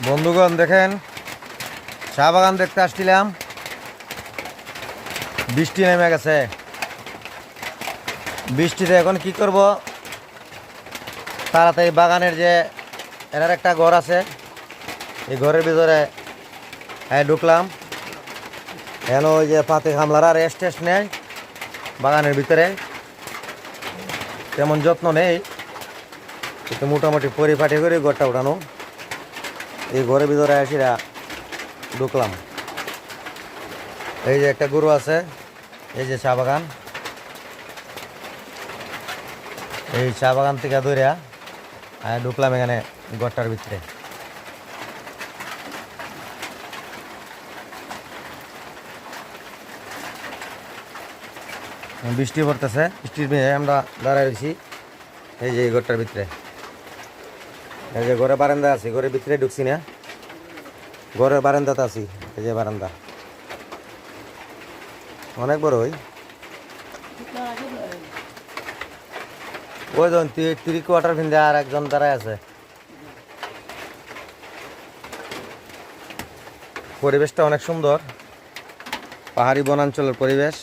বন্ধুগণ দেখেন, চা বাগান দেখতে আসছিলাম, বৃষ্টি নেমে গেছে। বৃষ্টিতে এখন কি করব, তাড়াতাড়ি বাগানের যে এনার একটা ঘর আছে, এই ঘরের ভিতরে ঢুকলাম। এখন ওই যে পাতি খামলারা রেস্ট টেস্ট নেয় বাগানের ভিতরে, তেমন যত্ন নেই, কিন্তু মোটামুটি পরিপাটি করে ঘরটা উঠানো। এই ঘরের ভিতরে আসিরা ঢুকলাম। এই যে একটা গরু আছে, এই যে চা বাগান, এই চা বাগান থেকে ধরিয়া ঢুকলাম এখানে ঘরটার ভিতরে। বৃষ্টি পড়তেছে, বৃষ্টির মেয়ে আমরা দাঁড়ায় রয়েছি এই যে এই ঘরটার ভিতরে। এই যে ঘরে বারান্দা আছি, ঘরের ভিতরে ঢুকছি না, ঘরের বারান্দাতে আছি। এই যে বারান্দা অনেক বড়। ওই জন 3/4 ফিন্দে আর একজন দাঁড়ায় আছে। পরিবেশটা অনেক সুন্দর, পাহাড়ি বনাঞ্চলের পরিবেশ।